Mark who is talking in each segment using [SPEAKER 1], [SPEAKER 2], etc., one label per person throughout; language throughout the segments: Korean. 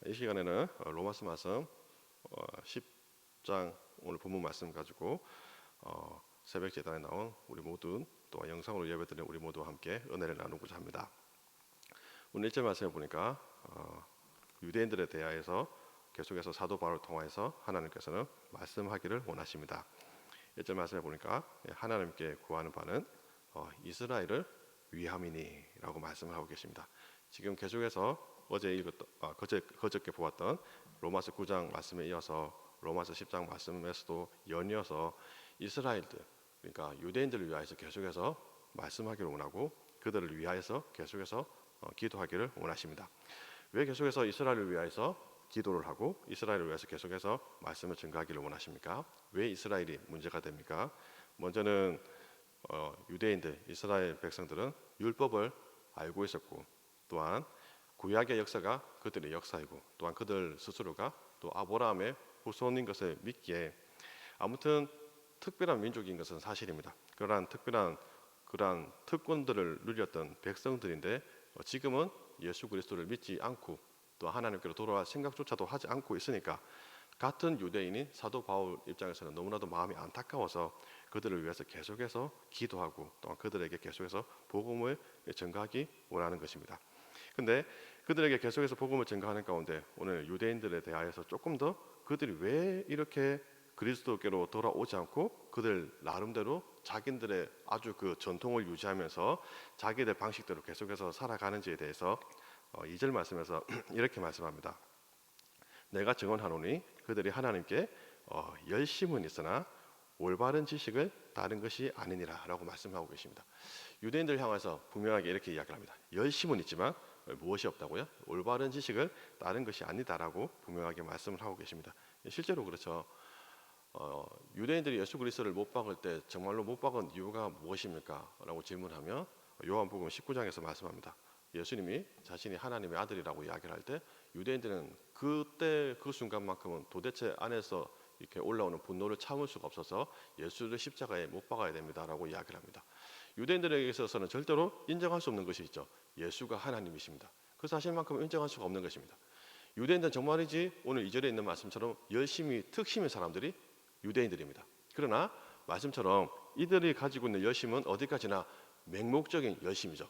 [SPEAKER 1] 이 시간에는 로마서 말씀 10장 오늘 본문 말씀 가지고 새벽 제단에 나온 우리 모두 또 영상으로 예배드리는 우리 모두와 함께 은혜를 나누고자 합니다. 오늘 1절 말씀에 보니까 유대인들에 대하여서 계속해서 사도 바울을 통하여서 하나님께서는 말씀하기를 원하십니다. 1절 말씀에 보니까 하나님께 구하는 바는 이스라엘을 위함이니 라고 말씀을 하고 계십니다. 지금 계속해서 어제 읽었던 그저께 보았던 로마서 9장 말씀에 이어서 로마서 10장 말씀에서도 연이어서 이스라엘들, 그러니까 유대인들을 위하여서 계속해서 말씀하기를 원하고 그들을 위하여서 계속해서 기도하기를 원하십니다. 왜 계속해서 이스라엘을 위하여서 기도를 하고 이스라엘을 위해서 계속해서 말씀을 증거하기를 원하십니까? 왜 이스라엘이 문제가 됩니까? 먼저는 유대인들, 이스라엘 백성들은 율법을 알고 있었고, 또한 구약의 역사가 그들의 역사이고, 또한 그들 스스로가 또 아브라함의 후손인 것을 믿기에 아무튼 특별한 민족인 것은 사실입니다. 그러한 특권들을 누렸던 백성들인데 지금은 예수 그리스도를 믿지 않고 또 하나님께로 돌아갈 생각조차도 하지 않고 있으니까 같은 유대인인 사도 바울 입장에서는 너무나도 마음이 안타까워서 그들을 위해서 계속해서 기도하고 또한 그들에게 계속해서 복음을 전가하기 원하는 것입니다. 근데 그들에게 계속해서 복음을 전가하는 가운데 오늘 유대인들에 대하여서 조금 더 그들이 왜 이렇게 그리스도께로 돌아오지 않고 그들 나름대로 자기들의 아주 그 전통을 유지하면서 자기들 방식대로 계속해서 살아가는지에 대해서 2절 말씀에서 이렇게 말씀합니다. 내가 증언하노니 그들이 하나님께 열심은 있으나 올바른 지식을 따른 것이 아니니라 라고 말씀하고 계십니다. 유대인들 향해서 분명하게 이렇게 이야기를 합니다. 열심은 있지만 무엇이 없다고요? 올바른 지식을 따른 것이 아니다라고 분명하게 말씀을 하고 계십니다. 실제로 그렇죠. 유대인들이 예수 그리스도를 못 박을 때 정말로 못 박은 이유가 무엇입니까? 라고 질문하면 요한복음 19장에서 말씀합니다. 예수님이 자신이 하나님의 아들이라고 이야기를 할 때 유대인들은 그때 그 순간만큼은 도대체 안에서 이렇게 올라오는 분노를 참을 수가 없어서 예수를 십자가에 못 박아야 됩니다라고 이야기를 합니다. 유대인들에게 있어서는 절대로 인정할 수 없는 것이 있죠. 예수가 하나님이십니다. 그 사실만큼 인정할 수가 없는 것입니다. 유대인들은 정말이지 오늘 2절에 있는 말씀처럼 열심히 특심인 사람들이 유대인들입니다. 그러나 말씀처럼 이들이 가지고 있는 열심은 어디까지나 맹목적인 열심이죠.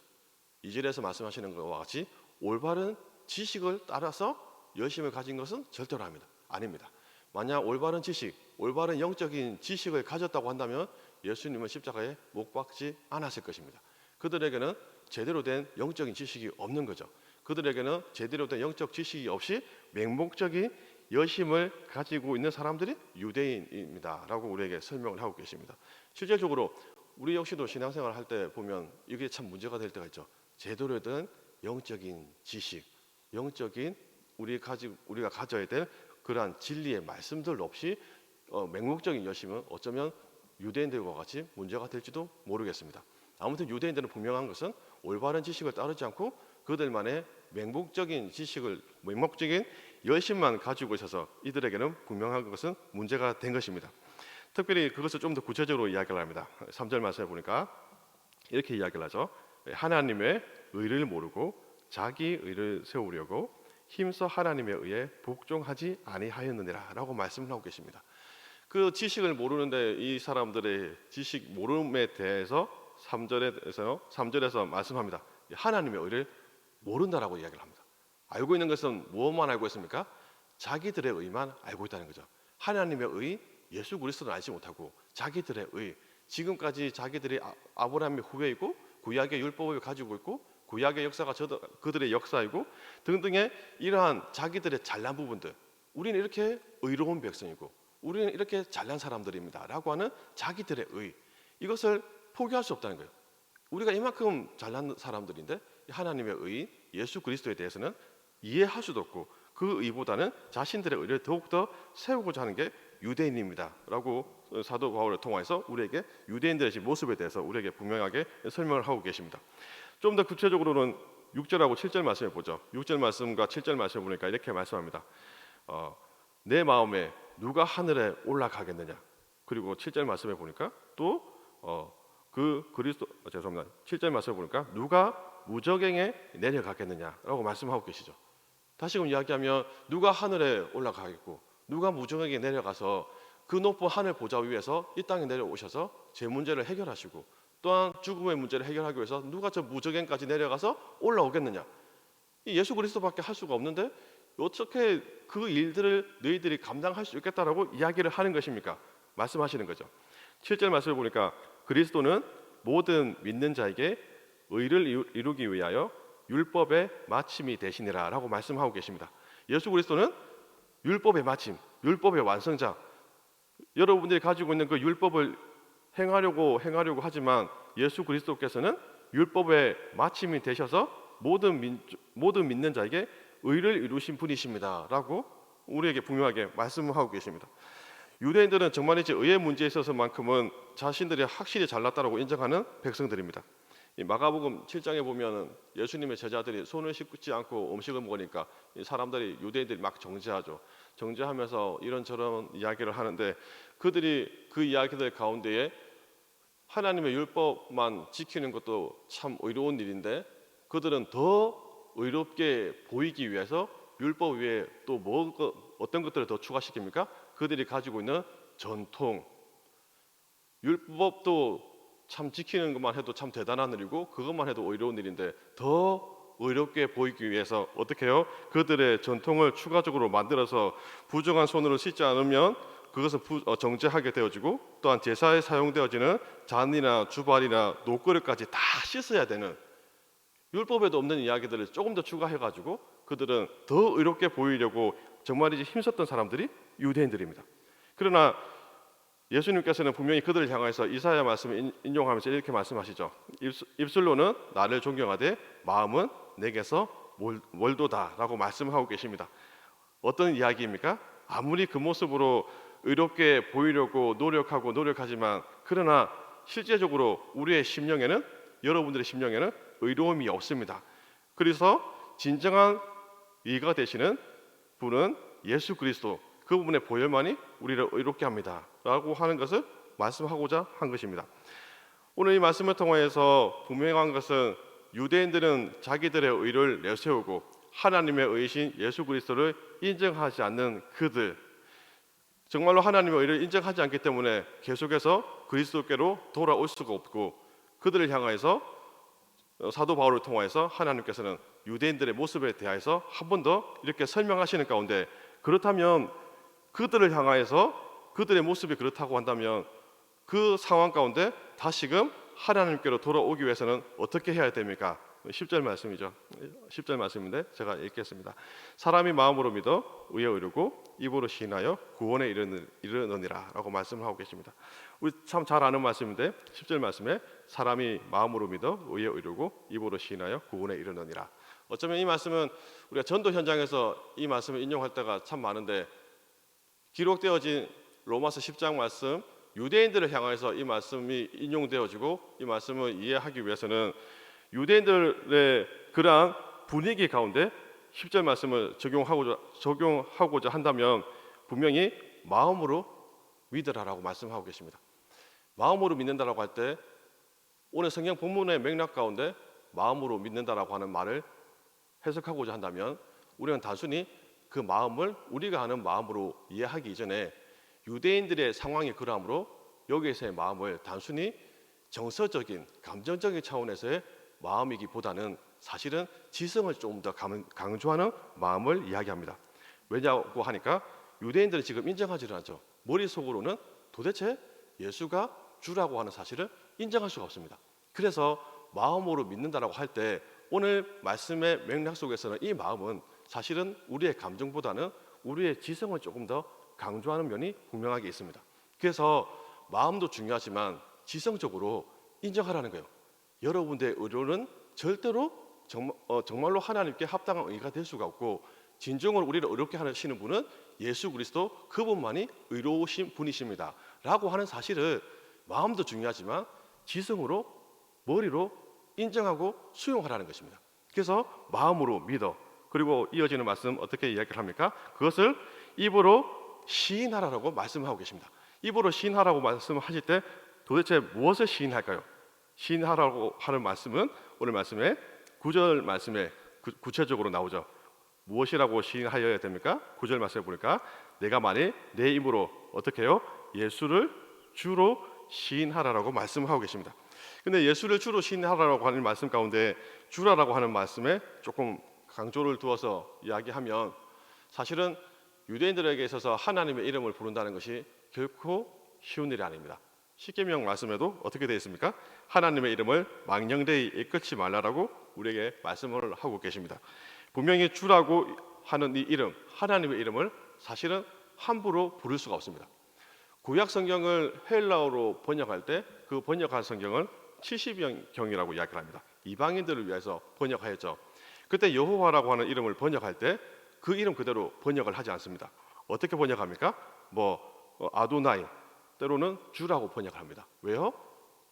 [SPEAKER 1] 2절에서 말씀하시는 것과 같이 올바른 지식을 따라서 열심을 가진 것은 절대로 아닙니다. 만약 올바른 지식, 올바른 영적인 지식을 가졌다고 한다면 예수님은 십자가에 못 박지 않았을 것입니다. 그들에게는 제대로 된 영적인 지식이 없는 거죠. 그들에게는 제대로 된 영적 지식이 없이 맹목적인 열심을 가지고 있는 사람들이 유대인입니다 라고 우리에게 설명을 하고 계십니다. 실제적으로 우리 역시도 신앙생활을 할 때 보면 이게 참 문제가 될 때가 있죠. 제대로 된 영적인 지식, 영적인 우리가 가져야 될 그러한 진리의 말씀들 없이 맹목적인 열심은 어쩌면 유대인들과 같이 문제가 될지도 모르겠습니다. 아무튼 유대인들은 분명한 것은 올바른 지식을 따르지 않고 그들만의 맹목적인 열심만 가지고 있어서 이들에게는 분명한 것은 문제가 된 것입니다. 특별히 그것을 좀 더 구체적으로 이야기를 합니다. 3절 말씀에 보니까 이렇게 이야기를 하죠. 하나님의 의를 모르고 자기 의를 세우려고 힘써 하나님의 의에 복종하지 아니하였느니라 라고 말씀을 하고 계십니다. 그 지식을 모르는데 이 사람들의 지식 모름에 대해서 3절에서 말씀합니다. 하나님의 의를 모른다라고 이야기를 합니다. 알고 있는 것은 무엇만 알고 있습니까? 자기들의 의만 알고 있다는 거죠. 하나님의 의, 예수 그리스도를 알지 못하고 자기들의 의, 지금까지 자기들이 아브라함의 후예이고 구약의 율법을 가지고 있고 구약의 역사가 그들의 역사이고 등등의 이러한 자기들의 잘난 부분들, 우리는 이렇게 의로운 백성이고 우리는 이렇게 잘난 사람들입니다 라고 하는 자기들의 의, 이것을 포기할 수 없다는 거예요. 우리가 이만큼 잘난 사람들인데 하나님의 의, 예수 그리스도에 대해서는 이해할 수도 없고 그 의보다는 자신들의 의를 더욱더 세우고자 하는 게 유대인입니다 라고 사도 바울을 통해서 우리에게 유대인들의 모습에 대해서 우리에게 분명하게 설명을 하고 계십니다. 좀 더 구체적으로는 6절하고 7절 말씀을 보죠. 6절 말씀과 7절 말씀을 보니까 이렇게 말씀합니다. 내 마음에 누가 하늘에 올라가겠느냐. 그리고 7절 말씀에 보니까 또 그리스도 7절 말씀을 보니까 누가 무저갱에 내려가겠느냐라고 말씀하고 계시죠. 다시금 이야기하면 누가 하늘에 올라가겠고 누가 무정하게 내려가서 그 높은 하늘 보좌 위에서 이 땅에 내려오셔서 제 문제를 해결하시고 또한 죽음의 문제를 해결하기 위해서 누가 저 무저갱까지 내려가서 올라오겠느냐. 이 예수 그리스도밖에 할 수가 없는데 어떻게 그 일들을 너희들이 감당할 수 있겠다라고 이야기를 하는 것입니까? 말씀하시는 거죠. 7절 말씀을 보니까 그리스도는 모든 믿는 자에게 의를 이루기 위하여 율법의 마침이 되시니라 라고 말씀하고 계십니다. 예수 그리스도는 율법의 마침, 율법의 완성자. 여러분들이 가지고 있는 그 율법을 행하려고 하지만 예수 그리스도께서는 율법의 마침이 되셔서 모든 믿는 자에게 의를 이루신 분이십니다 라고 우리에게 분명하게 말씀하고 계십니다. 유대인들은 정말이지 의의 문제에 있어서만큼은 자신들이 확실히 잘났다라고 인정하는 백성들입니다. 이 마가복음 7장에 보면 예수님의 제자들이 손을 씻지 않고 음식을 먹으니까 이 사람들이 유대인들이 막 정죄하죠. 정죄하면서 이런저런 이야기를 하는데 그들이 그 이야기들 가운데에 하나님의 율법만 지키는 것도 참 의로운 일인데 그들은 더 의롭게 보이기 위해서 율법 위에 또 어떤 것들을 더 추가시킵니까? 그들이 가지고 있는 전통, 율법도 참 지키는 것만 해도 참 대단한 일이고 그것만 해도 의로운 일인데 더 의롭게 보이기 위해서 어떻게 해요? 그들의 전통을 추가적으로 만들어서 부정한 손으로 씻지 않으면 그것은 정죄하게 되어지고 또한 제사에 사용되어지는 잔이나 주발이나 녹그릇까지 다 씻어야 되는 율법에도 없는 이야기들을 조금 더 추가해가지고 그들은 더 의롭게 보이려고 정말이지 힘썼던 사람들이 유대인들입니다. 그러나 예수님께서는 분명히 그들을 향해서 이사야 말씀을 인용하면서 이렇게 말씀하시죠. 입술로는 나를 존경하되 마음은 내게서 멀도다 라고 말씀하고 계십니다. 어떤 이야기입니까? 아무리 그 모습으로 의롭게 보이려고 노력하지만 그러나 실제적으로 우리의 심령에는 여러분들의 심령에는 의로움이 없습니다. 그래서 진정한 의가 되시는 분은 예수 그리스도 그 부분의 보혈만이 우리를 의롭게 합니다 라고 하는 것을 말씀하고자 한 것입니다. 오늘 이 말씀을 통해서 분명한 것은 유대인들은 자기들의 의를 내세우고 하나님의 의신 예수 그리스도를 인정하지 않는 그들, 정말로 하나님의 의를 인정하지 않기 때문에 계속해서 그리스도께로 돌아올 수가 없고 그들을 향해서 사도 바울을 통해서 하나님께서는 유대인들의 모습에 대해서 한 번 더 이렇게 설명하시는 가운데 그렇다면 그들을 향하여서 그들의 모습이 그렇다고 한다면 그 상황 가운데 다시금 하나님께로 돌아오기 위해서는 어떻게 해야 됩니까? 10절 말씀이죠. 10절 말씀인데 제가 읽겠습니다. 사람이 마음으로 믿어 의에 이르고 입으로 시인하여 구원에 이르느니라 라고 말씀을 하고 계십니다. 우리 참 잘 아는 말씀인데 10절 말씀에 사람이 마음으로 믿어 의에 이르고 입으로 시인하여 구원에 이르느니라. 어쩌면 이 말씀은 우리가 전도 현장에서 이 말씀을 인용할 때가 참 많은데 기록되어진 로마서 10장 말씀 유대인들을 향해서 이 말씀이 인용되어지고 이 말씀을 이해하기 위해서는 유대인들의 그러한 분위기 가운데 10절 말씀을 적용하고자 한다면 분명히 마음으로 믿으라라고 말씀하고 계십니다. 마음으로 믿는다라고 할 때 오늘 성경 본문의 맥락 가운데 마음으로 믿는다라고 하는 말을 해석하고자 한다면 우리는 단순히 그 마음을 우리가 아는 마음으로 이해하기 이전에 유대인들의 상황이 그러므로 여기에서의 마음을 단순히 정서적인 감정적인 차원에서의 마음이기보다는 사실은 지성을 조금 더 강조하는 마음을 이야기합니다. 왜냐고 하니까 유대인들이 지금 인정하지를 않죠. 머릿속으로는 도대체 예수가 주라고 하는 사실을 인정할 수가 없습니다. 그래서 마음으로 믿는다라고 할 때 오늘 말씀의 맥락 속에서는 이 마음은 사실은 우리의 감정보다는 우리의 지성을 조금 더 강조하는 면이 분명하게 있습니다. 그래서 마음도 중요하지만 지성적으로 인정하라는 거예요. 여러분들의 의로는 절대로 정말로 하나님께 합당한 의가 될 수가 없고 진정으로 우리를 의롭게 하시는 분은 예수 그리스도 그분만이 의로우신 분이십니다 라고 하는 사실을 마음도 중요하지만 지성으로 머리로 인정하고 수용하라는 것입니다. 그래서 마음으로 믿어. 그리고 이어지는 말씀 어떻게 이야기를 합니까? 그것을 입으로 시인하라고 말씀하고 계십니다. 입으로 시인하라고 말씀하실 때 도대체 무엇을 시인할까요? 시인하라고 하는 말씀은 오늘 말씀에 9절 말씀에 구체적으로 나오죠. 무엇이라고 시인하여야 됩니까? 9절 말씀에 보니까 내가 만일 내 입으로 어떻게 해요? 예수를 주로 시인하라라고 말씀하고 계십니다. 근데 예수를 주로 시인하라라고 하는 말씀 가운데 주라라고 하는 말씀에 조금 강조를 두어서 이야기하면 사실은 유대인들에게 있어서 하나님의 이름을 부른다는 것이 결코 쉬운 일이 아닙니다. 십계명 말씀에도 어떻게 되어 있습니까? 하나님의 이름을 망령되이 일컫지 말라라고 우리에게 말씀을 하고 계십니다. 분명히 주라고 하는 이 이름, 하나님의 이름을 사실은 함부로 부를 수가 없습니다. 구약 성경을 헬라어로 번역할 때 그 번역한 성경을 70경이라고 이야기를 합니다. 이방인들을 위해서 번역하였죠. 그때 여호와라고 하는 이름을 번역할 때 그 이름 그대로 번역을 하지 않습니다. 어떻게 번역합니까? 아도나이, 때로는 주라고 번역합니다. 왜요?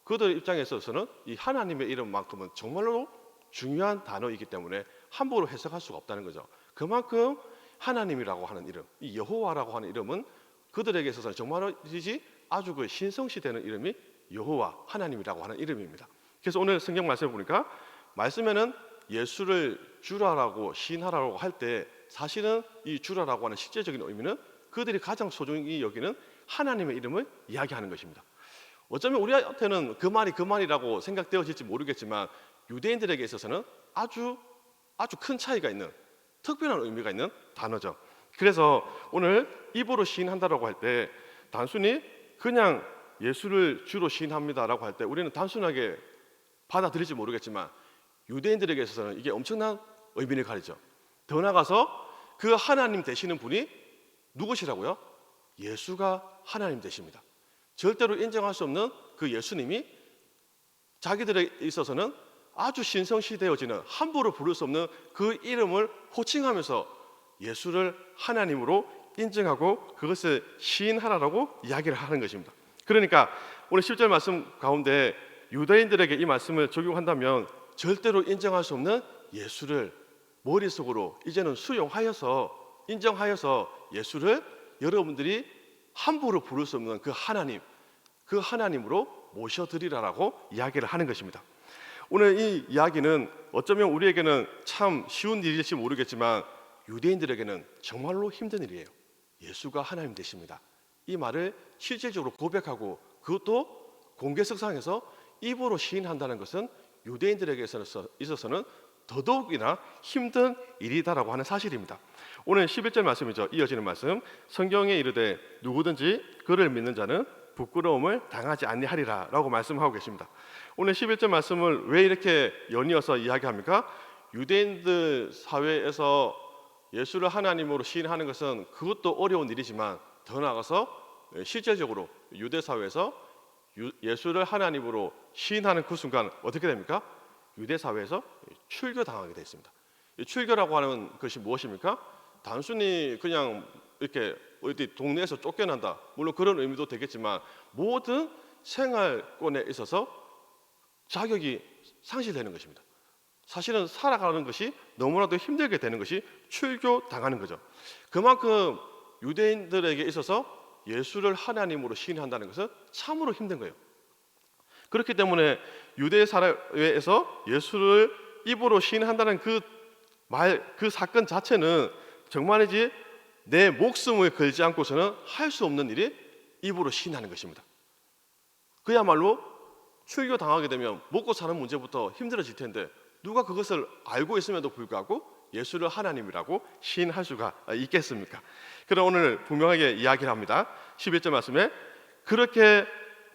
[SPEAKER 1] 그들 입장에 있어서는 이 하나님의 이름만큼은 정말로 중요한 단어이기 때문에 함부로 해석할 수가 없다는 거죠. 그만큼 하나님이라고 하는 이름, 이 여호와라고 하는 이름은 그들에게 있어서는 정말이지 아주 그 신성시되는 이름이 여호와, 하나님이라고 하는 이름입니다. 그래서 오늘 성경 말씀을 보니까 말씀에는 예수를 주라라고 시인하라고 할 때 사실은 이 주라라고 하는 실제적인 의미는 그들이 가장 소중히 여기는 하나님의 이름을 이야기하는 것입니다. 어쩌면 우리한테는 그 말이라고 생각되어질지 모르겠지만 유대인들에게 있어서는 아주 큰 차이가 있는 특별한 의미가 있는 단어죠. 그래서 오늘 입으로 시인한다라고 할 때 단순히 그냥 예수를 주로 시인합니다라고 할 때 우리는 단순하게 받아들일지 모르겠지만 유대인들에게 있어서는 이게 엄청난 의미를 가리죠. 더 나아가서 그 하나님 되시는 분이 누구시라고요? 예수가 하나님 되십니다. 절대로 인정할 수 없는 그 예수님이 자기들에 있어서는 아주 신성시되어지는 함부로 부를 수 없는 그 이름을 호칭하면서 예수를 하나님으로 인정하고 그것을 시인하라고 이야기를 하는 것입니다. 그러니까 오늘 10절 말씀 가운데 유대인들에게 이 말씀을 적용한다면 절대로 인정할 수 없는 예수를 머릿속으로 이제는 수용하여서 인정하여서 예수를 여러분들이 함부로 부를 수 없는 그 하나님으로 모셔드리라라고 이야기를 하는 것입니다. 오늘 이 이야기는 어쩌면 우리에게는 참 쉬운 일일지 모르겠지만 유대인들에게는 정말로 힘든 일이에요. 예수가 하나님 되십니다. 이 말을 실질적으로 고백하고 그것도 공개석상에서 입으로 시인한다는 것은 유대인들에게 있어서는 더더욱이나 힘든 일이다라고 하는 사실입니다. 오늘 11절 말씀이죠. 이어지는 말씀. 성경에 이르되 누구든지 그를 믿는 자는 부끄러움을 당하지 아니하리라 라고 말씀하고 계십니다. 오늘 11절 말씀을 왜 이렇게 연이어서 이야기합니까? 유대인들 사회에서 예수를 하나님으로 시인하는 것은 그것도 어려운 일이지만 더 나아가서 실제적으로 유대 사회에서 예수를 하나님으로 시인하는 그 순간 어떻게 됩니까? 유대 사회에서 출교당하게 되어 있습니다. 출교라고 하는 것이 무엇입니까? 단순히 그냥 이렇게 어디 동네에서 쫓겨난다, 물론 그런 의미도 되겠지만 모든 생활권에 있어서 자격이 상실되는 것입니다. 사실은 살아가는 것이 너무나도 힘들게 되는 것이 출교당하는 거죠. 그만큼 유대인들에게 있어서 예수를 하나님으로 시인한다는 것은 참으로 힘든 거예요. 그렇기 때문에 유대 사회에서 예수를 입으로 시인한다는 그 사건 자체는 정말이지 내 목숨을 걸지 않고서는 할 수 없는 일이 입으로 시인하는 것입니다. 그야말로 출교당하게 되면 먹고 사는 문제부터 힘들어질 텐데 누가 그것을 알고 있음에도 불구하고 예수를 하나님이라고 시인할 수가 있겠습니까? 그럼 오늘 분명하게 이야기를 합니다. 11절 말씀에 그렇게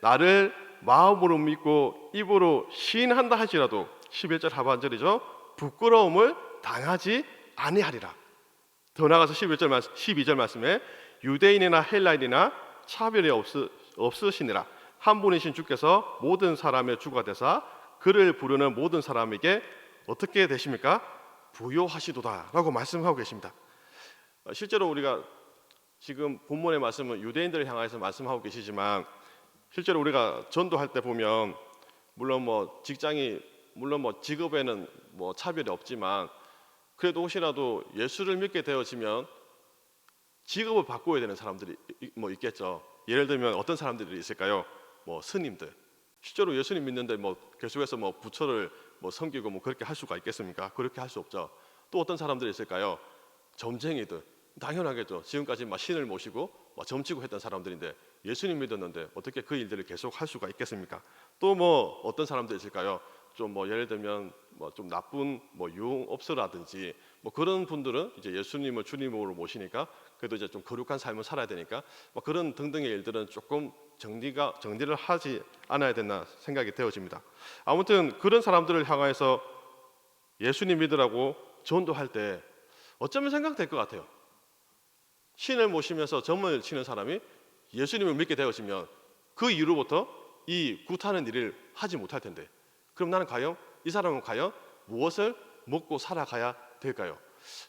[SPEAKER 1] 나를 마음으로 믿고 입으로 시인한다 할지라도 11절 하반절이죠. 부끄러움을 당하지 아니하리라. 더 나아가서 12절 말씀에 유대인이나 헬라인이나 차별이 없으시니라. 한 분이신 주께서 모든 사람의 주가 되사 그를 부르는 모든 사람에게 어떻게 되십니까? 부요하시도다 라고 말씀하고 계십니다. 실제로 우리가 지금 본문의 말씀은 유대인들을 향해서 말씀하고 계시지만 실제로 우리가 전도할 때 보면 물론 직업에는 차별이 없지만 그래도 혹시라도 예수를 믿게 되어지면 직업을 바꿔야 되는 사람들이 있겠죠. 예를 들면 어떤 사람들이 있을까요? 스님들. 실제로 예수님 믿는데 계속해서 부처를 섬기고 그렇게 할 수가 있겠습니까? 그렇게 할 수 없죠. 또 어떤 사람들이 있을까요? 점쟁이들, 당연하겠죠. 지금까지 막 신을 모시고 막 점치고 했던 사람들인데 예수님 믿었는데 어떻게 그 일들을 계속 할 수가 있겠습니까? 또 뭐 어떤 사람들 있을까요? 좀 뭐 예를 들면 뭐 좀 나쁜 뭐 유흥업소라든지 뭐 그런 분들은 이제 예수님을 주님으로 모시니까 그래도 이제 좀 거룩한 삶을 살아야 되니까 뭐 그런 등등의 일들은 조금 정리를 하지 않아야 되나 생각이 되어집니다. 아무튼 그런 사람들을 향해서 예수님 믿으라고 전도할 때 어쩌면 생각될 것 같아요. 신을 모시면서 점을 치는 사람이 예수님을 믿게 되어지면 그 이후로부터 이 굿하는 일을 하지 못할 텐데, 그럼 이 사람은 과연 무엇을 먹고 살아가야 될까요?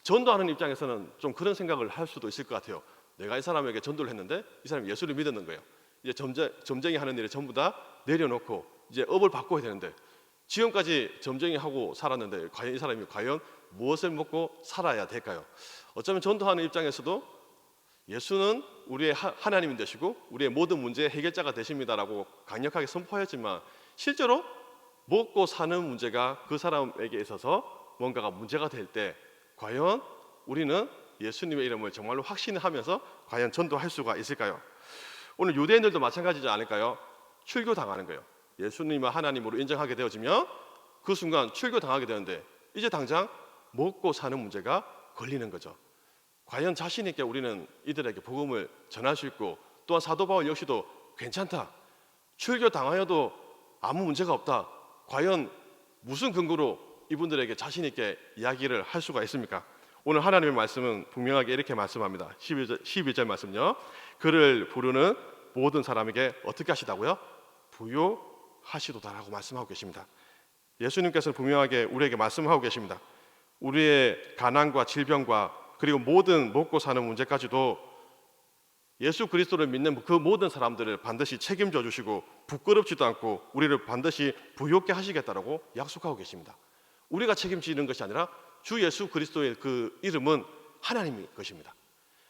[SPEAKER 1] 전도하는 입장에서는 좀 그런 생각을 할 수도 있을 것 같아요. 내가 이 사람에게 전도를 했는데 이 사람이 예수를 믿었는 거예요. 이제 점쟁이 하는 일을 전부 다 내려놓고 이제 업을 바꿔야 되는데, 지금까지 점쟁이 하고 살았는데 과연 이 사람이 무엇을 먹고 살아야 될까요? 어쩌면 전도하는 입장에서도 예수는 우리의 하나님이 되시고 우리의 모든 문제의 해결자가 되십니다라고 강력하게 선포하였지만, 실제로 먹고 사는 문제가 그 사람에게 있어서 뭔가가 문제가 될 때 과연 우리는 예수님의 이름을 정말로 확신하면서 과연 전도할 수가 있을까요? 오늘 유대인들도 마찬가지지 않을까요? 출교당하는 거예요. 예수님을 하나님으로 인정하게 되어지면 그 순간 출교당하게 되는데 이제 당장 먹고 사는 문제가 걸리는 거죠. 과연 자신 있게 우리는 이들에게 복음을 전할 수 있고, 또한 사도 바울 역시도 괜찮다, 출교 당하여도 아무 문제가 없다, 과연 무슨 근거로 이분들에게 자신 있게 이야기를 할 수가 있습니까? 오늘 하나님의 말씀은 분명하게 이렇게 말씀합니다. 12절 말씀요. 그를 부르는 모든 사람에게 어떻게 하시다고요? 부요하시도다라고 말씀하고 계십니다. 예수님께서는 분명하게 우리에게 말씀하고 계십니다. 우리의 가난과 질병과 그리고 모든 먹고 사는 문제까지도 예수 그리스도를 믿는 그 모든 사람들을 반드시 책임져 주시고 부끄럽지도 않고 우리를 반드시 부유하게 하시겠다라고 약속하고 계십니다. 우리가 책임지는 것이 아니라 주 예수 그리스도의 그 이름은 하나님의 것입니다.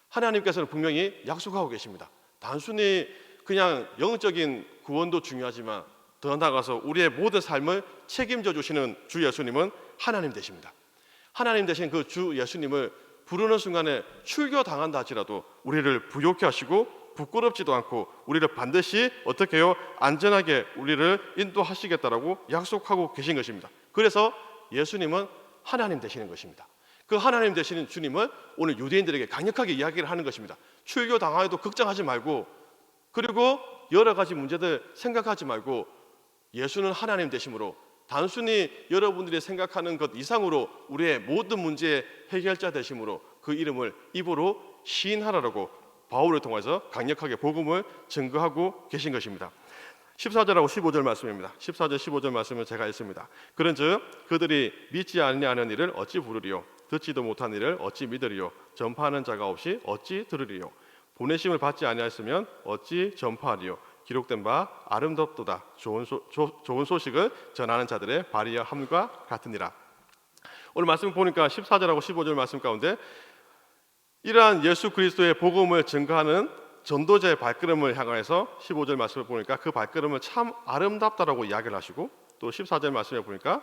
[SPEAKER 1] 하나님께서는 분명히 약속하고 계십니다. 단순히 그냥 영적인 구원도 중요하지만 더 나아가서 우리의 모든 삶을 책임져 주시는 주 예수님은 하나님 되십니다. 하나님 되신 그 주 예수님을 부르는 순간에 출교당한다 할지라도 우리를 부요케 하시고 부끄럽지도 않고 우리를 반드시 어떻게 해요? 안전하게 우리를 인도하시겠다라고 약속하고 계신 것입니다. 그래서 예수님은 하나님 되시는 것입니다. 그 하나님 되시는 주님을 오늘 유대인들에게 강력하게 이야기를 하는 것입니다. 출교당하여도 걱정하지 말고, 그리고 여러 가지 문제들 생각하지 말고 예수는 하나님 되심으로 단순히 여러분들이 생각하는 것 이상으로 우리의 모든 문제의 해결자 되심으로 그 이름을 입으로 시인하라고 바울을 통해서 강력하게 복음을 증거하고 계신 것입니다. 14절하고 15절 말씀입니다. 14절 15절 말씀을 제가 읽습니다. 그런즉 그들이 믿지 아니하는 일을 어찌 부르리요? 듣지도 못한 일을 어찌 믿으리요? 전파하는 자가 없이 어찌 들으리요? 보내심을 받지 아니하였으면 어찌 전파하리요? 기록된 바 아름답도다. 좋은 소식을 전하는 자들의 발이여 함과 같으니라. 오늘 말씀 보니까 14절하고 15절 말씀 가운데 이러한 예수 그리스도의 복음을 증거하는 전도자의 발걸음을 향해서 15절 말씀을 보니까 그 발걸음은 참 아름답다라고 이야기를 하시고, 또 14절 말씀에 보니까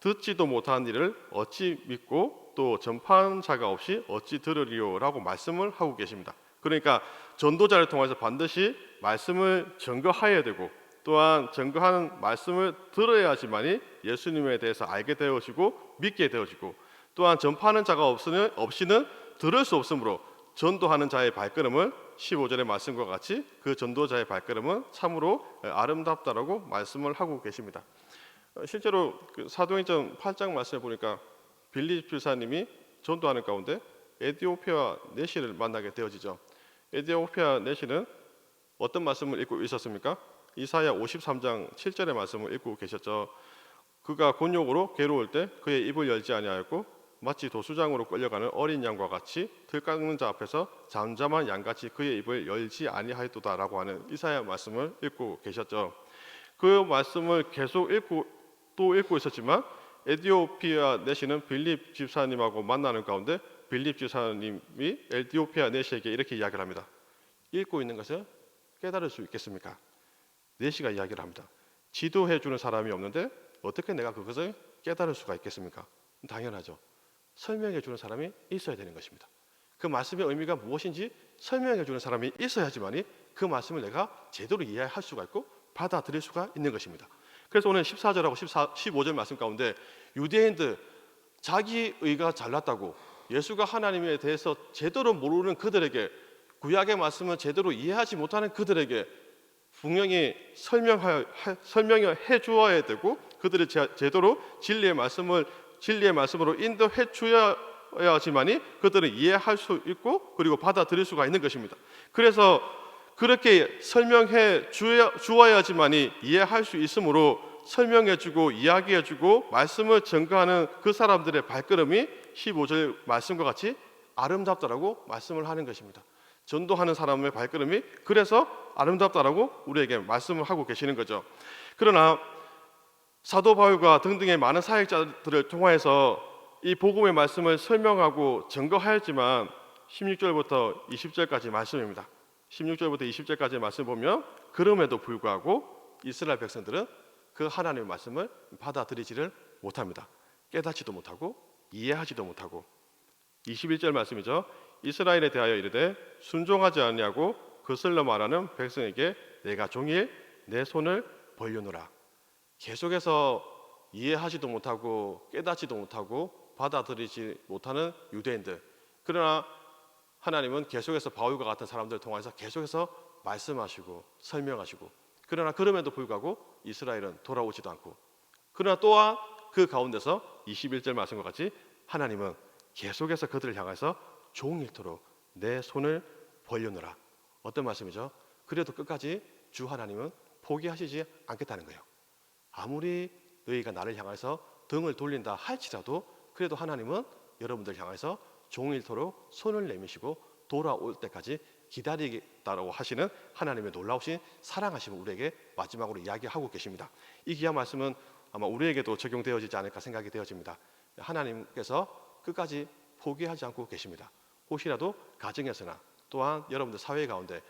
[SPEAKER 1] 듣지도 못한 일을 어찌 믿고 또 전파하는 자가 없이 어찌 들으리요라고 말씀을 하고 계십니다. 그러니까 전도자를 통해서 반드시 말씀을 증거해야 되고, 또한 증거하는 말씀을 들어야지만이 예수님에 대해서 알게 되어지고 믿게 되어지고, 또한 전파하는 자가 없이는 들을 수 없으므로 전도하는 자의 발걸음을 15절의 말씀과 같이 그 전도자의 발걸음은 참으로 아름답다라고 말씀을 하고 계십니다. 실제로 그 사도행전 8장 말씀을 보니까 빌립 집사님이 전도하는 가운데 에티오피아 내시를 만나게 되어지죠. 에티오피아 내시는 어떤 말씀을 읽고 있었습니까? 이사야 53장 7절의 말씀을 읽고 계셨죠. 그가 곤욕으로 괴로울 때 그의 입을 열지 아니하였고 마치 도수장으로 끌려가는 어린 양과 같이 틀 깎는 자 앞에서 잠잠한 양같이 그의 입을 열지 아니하였도다라고 하는 이사야 말씀을 읽고 계셨죠. 그 말씀을 계속 읽고 있었지만 에티오피아 내시는 빌립 집사님하고 만나는 가운데 빌립 집사님이 에티오피아 내시에게 이렇게 이야기를 합니다. 읽고 있는 것을 깨달을 수 있겠습니까? 내시가 이야기를 합니다. 지도해 주는 사람이 없는데 어떻게 내가 그것을 깨달을 수가 있겠습니까? 당연하죠. 설명해 주는 사람이 있어야 되는 것입니다. 그 말씀의 의미가 무엇인지 설명해 주는 사람이 있어야지만이 그 말씀을 내가 제대로 이해할 수가 있고 받아들일 수가 있는 것입니다. 그래서 오늘 14절하고 15절 말씀 가운데 유대인들 자기 의가 잘났다고 예수가 하나님에 대해서 제대로 모르는 그들에게, 구약의 말씀을 제대로 이해하지 못하는 그들에게 분명히 설명해 주어야 되고, 그들이 제대로 진리의 말씀으로 인도해 주어야지만이 그들은 이해할 수 있고 그리고 받아들일 수가 있는 것입니다. 그래서 그렇게 설명해 주어야지만이 이해할 수 있으므로 설명해주고 이야기해주고 말씀을 전가하는 그 사람들의 발걸음이 15절 말씀과 같이 아름답다라고 말씀을 하는 것입니다. 전도하는 사람의 발걸음이 그래서 아름답다라고 우리에게 말씀을 하고 계시는 거죠. 그러나 사도 바울과 등등의 많은 사역자들을 통해서 이 복음의 말씀을 설명하고 전거하였지만 16절부터 20절까지 말씀입니다. 16절부터 20절까지 말씀 보면 그럼에도 불구하고 이스라엘 백성들은 그 하나님의 말씀을 받아들이지를 못합니다. 깨닫지도 못하고 이해하지도 못하고 21절 말씀이죠. 이스라엘에 대하여 이르되 순종하지 아니하고 거슬러 말하는 백성에게 내가 종일 내 손을 벌려노라. 계속해서 이해하지도 못하고 깨닫지도 못하고 받아들이지 못하는 유대인들, 그러나 하나님은 계속해서 바울과 같은 사람들을 통해서 계속해서 말씀하시고 설명하시고, 그러나 그럼에도 불구하고 이스라엘은 돌아오지도 않고, 그러나 또한 그 가운데서 21절 말씀과 같이 하나님은 계속해서 그들을 향해서 종일토록 내 손을 벌려놓으라. 어떤 말씀이죠? 그래도 끝까지 주 하나님은 포기하시지 않겠다는 거예요. 아무리 너희가 나를 향해서 등을 돌린다 할지라도 그래도 하나님은 여러분들 향해서 종일토록 손을 내미시고 돌아올 때까지 기다리겠다라고 하시는 하나님의 놀라우신 사랑하심을 우리에게 마지막으로 이야기하고 계십니다. 이 귀한 말씀은 아마 우리에게도 적용되어지지 않을까 생각이 되어집니다. 하나님께서 끝까지 포기하지 않고 계십니다. 혹시라도 가정에서나 또한 여러분들 사회 가운데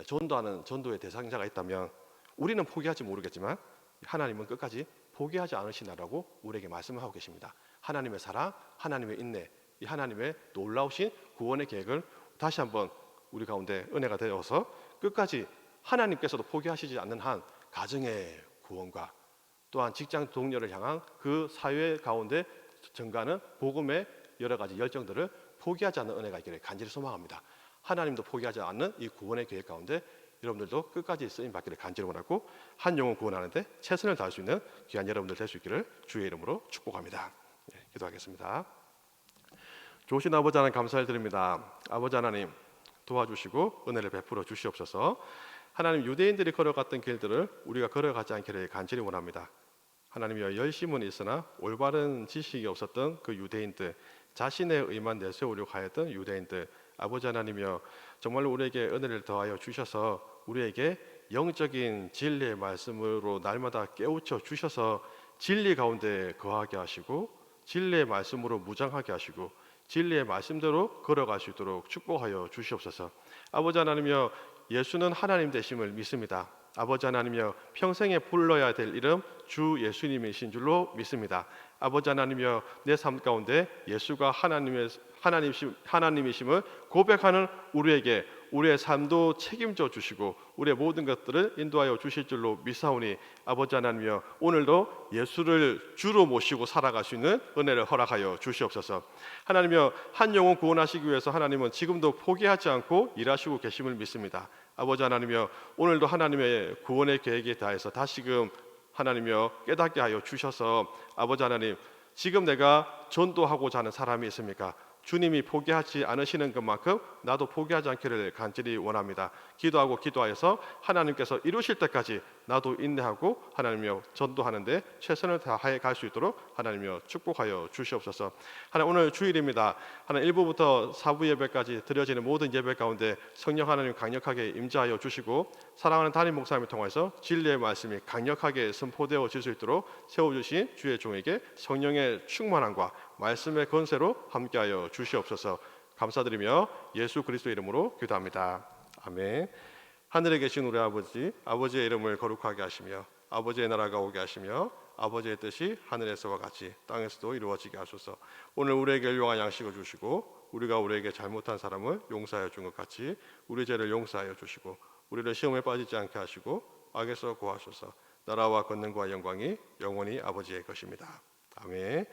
[SPEAKER 1] 전도하는 전도의 대상자가 있다면 우리는 포기하지 모르겠지만 하나님은 끝까지 포기하지 않으시나라고 우리에게 말씀을 하고 계십니다. 하나님의 사랑, 하나님의 인내, 이 하나님의 놀라우신 구원의 계획을 다시 한번 우리 가운데 은혜가 되어서 끝까지 하나님께서도 포기하시지 않는 한 가정의 구원과 또한 직장 동료를 향한 그 사회 가운데 전가하는 복음의 여러 가지 열정들을 포기하지 않는 은혜가 있기를 간절히 소망합니다. 하나님도 포기하지 않는 이 구원의 계획 가운데 여러분들도 끝까지 쓰임 받기를 간절히 원하고 한 영혼 구원하는데 최선을 다할 수 있는 귀한 여러분들 될 수 있기를 주의 이름으로 축복합니다. 기도하겠습니다. 좋으신 아버지 하나님 감사를 드립니다. 아버지 하나님 도와주시고 은혜를 베풀어 주시옵소서. 하나님 유대인들이 걸어갔던 길들을 우리가 걸어가지 않기를 간절히 원합니다. 하나님이여 열심은 있으나 올바른 지식이 없었던 그 유대인들, 자신의 의만 내세우려고 하였던 유대인들, 아버지 하나님이여 정말로 우리에게 은혜를 더하여 주셔서 우리에게 영적인 진리의 말씀으로 날마다 깨우쳐 주셔서 진리 가운데 거하게 하시고 진리의 말씀으로 무장하게 하시고 진리의 말씀대로 걸어갈 수 있도록 축복하여 주시옵소서. 아버지 하나님이여 예수는 하나님 되심을 믿습니다. 아버지 하나님이여 평생에 불러야 될 이름 주 예수님이신 줄로 믿습니다. 아버지 하나님이여 내 삶 가운데 예수가 하나님이심을 고백하는 우리에게 우리의 삶도 책임져 주시고 우리의 모든 것들을 인도하여 주실 줄로 믿사오니 아버지 하나님이여 오늘도 예수를 주로 모시고 살아갈 수 있는 은혜를 허락하여 주시옵소서. 하나님이여 한 영혼 구원하시기 위해서 하나님은 지금도 포기하지 않고 일하시고 계심을 믿습니다. 아버지 하나님이여 오늘도 하나님의 구원의 계획에 대해서 다시금 하나님이여 깨닫게 하여 주셔서 아버지 하나님 지금 내가 전도하고자 하는 사람이 있습니까? 주님이 포기하지 않으시는 것만큼 나도 포기하지 않기를 간절히 원합니다. 기도하고 기도하여서 하나님께서 이루실 때까지 나도 인내하고 하나님이여 전도하는데 최선을 다해 갈 수 있도록 하나님이여 축복하여 주시옵소서. 하나님 오늘 주일입니다. 하나님 1부부터 4부 예배까지 드려지는 모든 예배 가운데 성령 하나님 강력하게 임재하여 주시고 사랑하는 담임 목사님을 통해서 진리의 말씀이 강력하게 선포되어질 수 있도록 세워주신 주의 종에게 성령의 충만함과 말씀의 권세로 함께하여 주시옵소서. 감사드리며 예수 그리스도 이름으로 기도합니다. 아멘. 하늘에 계신 우리 아버지, 아버지의 이름을 거룩하게 하시며 아버지의 나라가 오게 하시며 아버지의 뜻이 하늘에서와 같이 땅에서도 이루어지게 하소서. 오늘 우리에게 일용할 양식을 주시고 우리가 우리에게 잘못한 사람을 용서하여 준 것 같이 우리 죄를 용서하여 주시고 우리를 시험에 빠지지 않게 하시고 악에서 구하소서. 나라와 권능과 영광이 영원히 아버지의 것입니다. 아멘.